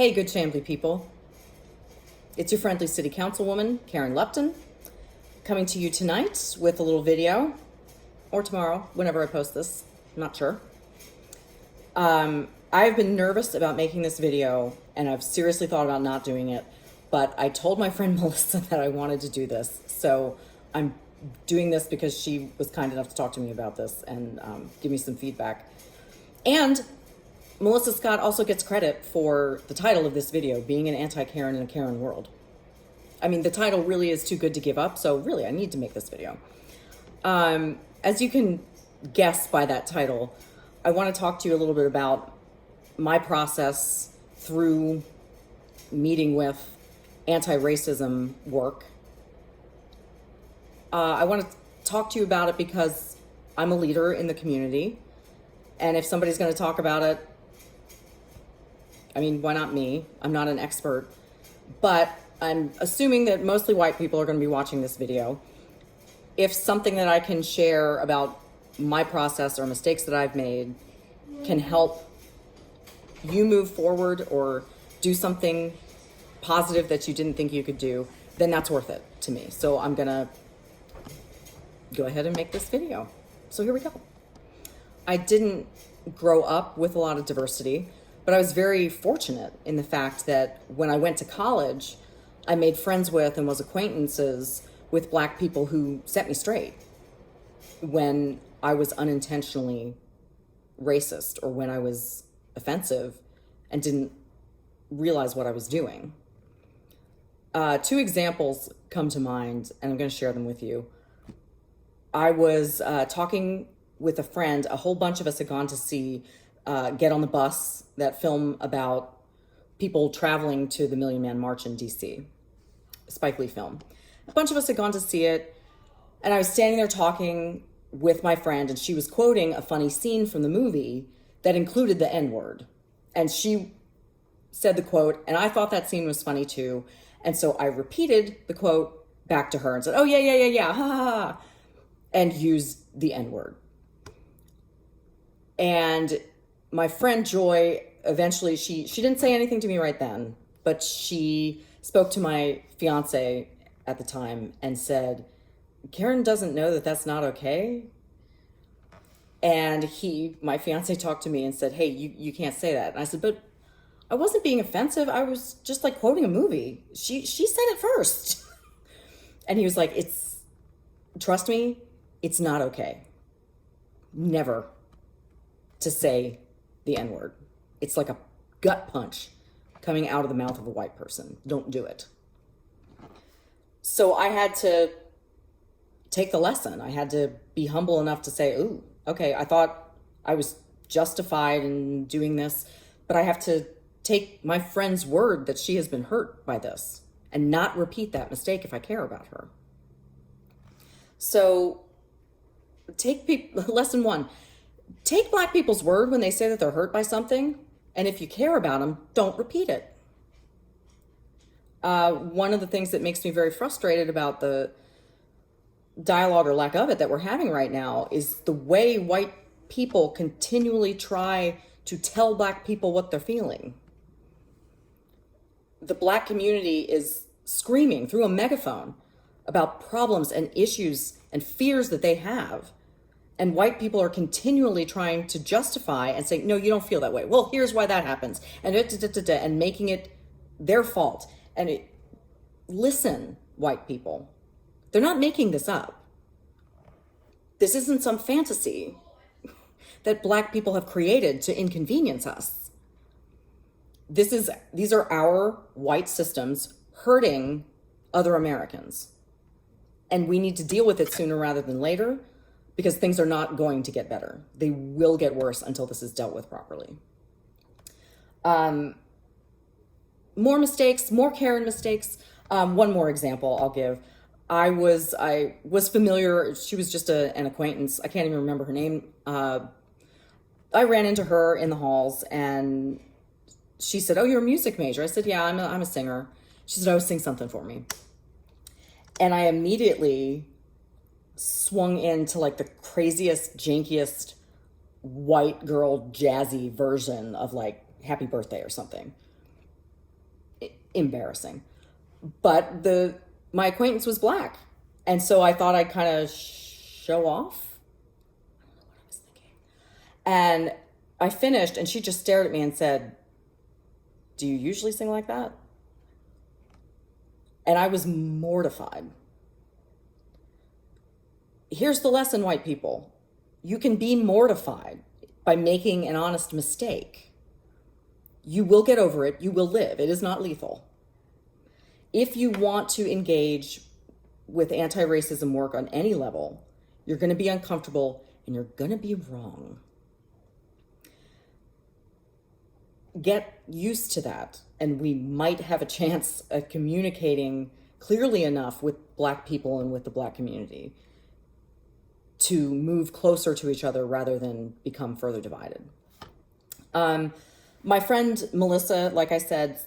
Hey, good family people. It's your friendly city councilwoman, Karen Lupton, coming to you tonight with a little video, or tomorrow, whenever I post this, I'm not sure. I've been nervous about making this video, and I've seriously thought about not doing it, but I told my friend Melissa that I wanted to do this, so I'm doing this because she was kind enough to talk to me about this and give me some feedback. And Melissa Scott also gets credit for the title of this video, being an anti-Karen in a Karen world. I mean, the title really is too good to give up, so really I need to make this video. As you can guess by that title, I want to talk to you a little bit about my process through meeting with anti-racism work. I want to talk to you about it because I'm a leader in the community, and if somebody's going to talk about it, I mean, why not me? I'm not an expert, but I'm assuming that mostly white people are going to be watching this video. If something that I can share about my process or mistakes that I've made can help you move forward or do something positive that you didn't think you could do, then that's worth it to me. So I'm going to go ahead and make this video. So here we go. I didn't grow up with a lot of diversity, but I was very fortunate in the fact that when I went to college, I made friends with and was acquaintances with Black people who set me straight when I was unintentionally racist or when I was offensive and didn't realize what I was doing. Two examples come to mind, and I'm going to share them with you. I was talking with a friend. A whole bunch of us had gone to see Get on the Bus, that film about people traveling to the Million Man March in DC, Spike Lee film. A bunch of us had gone to see it, and I was standing there talking with my friend, and she was quoting a funny scene from the movie that included the N-word. And she said the quote, and I thought that scene was funny too. And so I repeated the quote back to her and said, oh, yeah, ha, ha, ha, and used the N-word. And my friend Joy, eventually, she didn't say anything to me right then, but she spoke to my fiance at the time and said, Karen doesn't know that that's not okay. And my fiance talked to me and said, hey, you can't say that. And I said, but I wasn't being offensive. I was just like quoting a movie. She said it first. And he was like, trust me, it's not okay. Never to say the N-word. It's like a gut punch coming out of the mouth of a white person. Don't do it. So I had to take the lesson. I had to be humble enough to say, ooh, okay, I thought I was justified in doing this, but I have to take my friend's word that she has been hurt by this and not repeat that mistake if I care about her. So lesson one, take Black people's word when they say that they're hurt by something, and if you care about them, don't repeat it. One of the things that makes me very frustrated about the dialogue or lack of it that we're having right now is the way white people continually try to tell Black people what they're feeling. The Black community is screaming through a megaphone about problems and issues and fears that they have. And white people are continually trying to justify and say, no, you don't feel that way. Well, here's why that happens. And making it their fault. And listen, white people, they're not making this up. This isn't some fantasy that Black people have created to inconvenience us. These are our white systems hurting other Americans. And we need to deal with it sooner rather than later, because things are not going to get better. They will get worse until this is dealt with properly. More mistakes, more Karen mistakes. One more example I'll give. I was familiar, she was just an acquaintance. I can't even remember her name. I ran into her in the halls and she said, oh, you're a music major. I said, yeah, I'm a singer. She said, oh, sing something for me. And I immediately swung into like the craziest, jankiest white girl jazzy version of like Happy Birthday or something. embarrassing. But my acquaintance was black. And so I thought I'd kind of show off. I don't know what I was thinking. And I finished and she just stared at me and said, "Do you usually sing like that?" And I was mortified. Here's the lesson, white people. You can be mortified by making an honest mistake. You will get over it. You will live. It is not lethal. If you want to engage with anti-racism work on any level, you're going to be uncomfortable and you're going to be wrong. Get used to that, and we might have a chance at communicating clearly enough with Black people and with the Black community to move closer to each other rather than become further divided. My friend Melissa, like I said,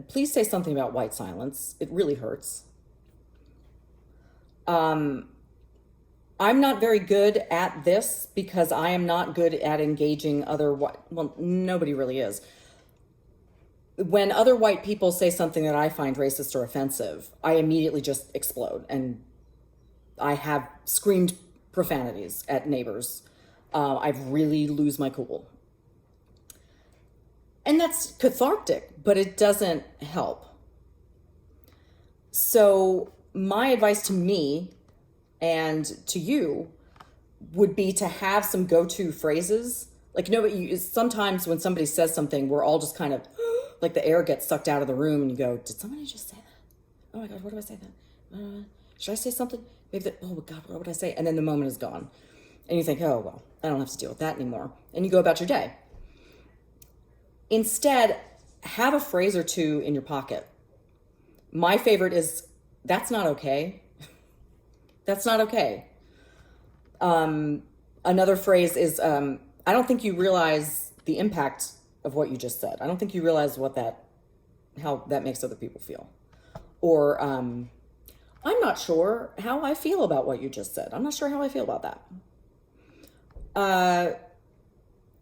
please say something about white silence. It really hurts. I'm not very good at this because I am not good at engaging well, nobody really is. When other white people say something that I find racist or offensive, I immediately just explode. And I have screamed profanities at neighbors. I really lose my cool. And that's cathartic, but it doesn't help. So my advice to me and to you would be to have some go-to phrases. Like, sometimes when somebody says something, we're all just kind of like the air gets sucked out of the room and you go, did somebody just say that? Oh my God, what do I say that? Should I say something? Maybe oh God, what would I say? And then the moment is gone. And you think, oh, well, I don't have to deal with that anymore. And you go about your day. Instead, have a phrase or two in your pocket. My favorite is, "That's not okay." That's not okay. Another phrase is, "I don't think you realize the impact of what you just said. I don't think you realize how that makes other people feel." Or, "I'm not sure how I feel about what you just said. I'm not sure how I feel about that."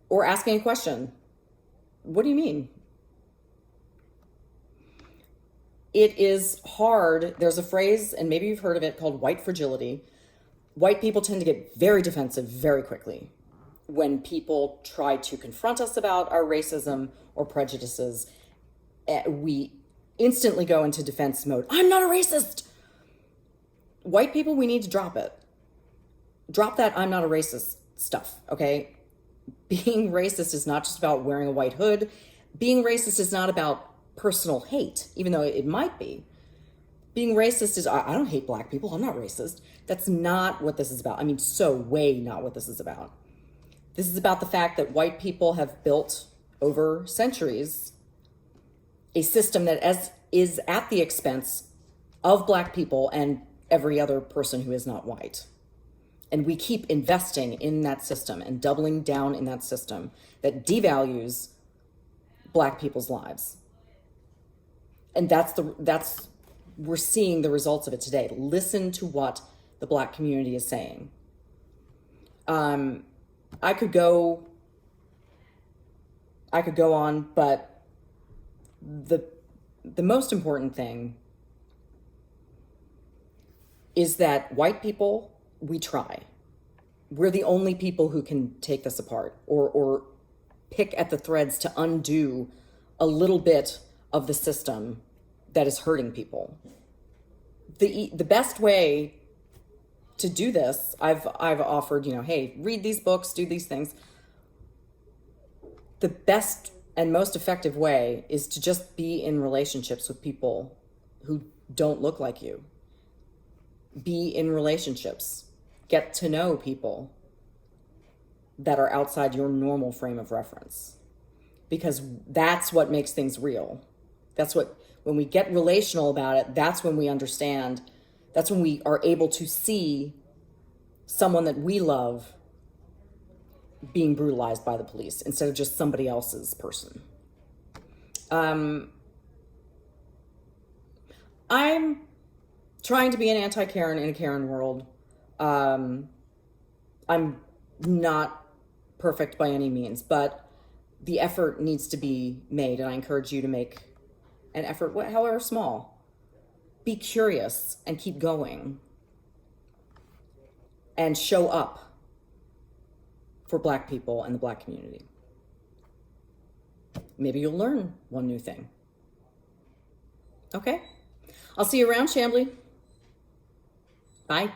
Or asking a question. What do you mean? It is hard. There's a phrase, and maybe you've heard of it, called white fragility. White people tend to get very defensive very quickly when people try to confront us about our racism or prejudices. We instantly go into defense mode. I'm not a racist. White people, we need to drop it. Drop that "I'm not a racist" stuff, okay? Being racist is not just about wearing a white hood. Being racist is not about personal hate, even though it might be. Being racist is, I don't hate Black people, I'm not racist. That's not what this is about. I mean, so way not what this is about. This is about the fact that white people have built over centuries a system that is at the expense of Black people and every other person who is not white. And we keep investing in that system and doubling down in that system that devalues Black people's lives. And we're seeing the results of it today. Listen to what the Black community is saying. I could go on, but the most important thing is that white people, we try. We're the only people who can take this apart or pick at the threads to undo a little bit of the system that is hurting people. The best way to do this, I've offered, hey, read these books, do these things. The best and most effective way is to just be in relationships with people who don't look like you. Be in relationships. Get to know people that are outside your normal frame of reference. Because that's what makes things real. When we get relational about it, that's when we understand, that's when we are able to see someone that we love being brutalized by the police instead of just somebody else's person. I'm trying to be an anti-Karen in a Karen world. I'm not perfect by any means, but the effort needs to be made, and I encourage you to make an effort, however small. Be curious and keep going. And show up for Black people and the Black community. Maybe you'll learn one new thing. Okay? I'll see you around, Chambly. Bye.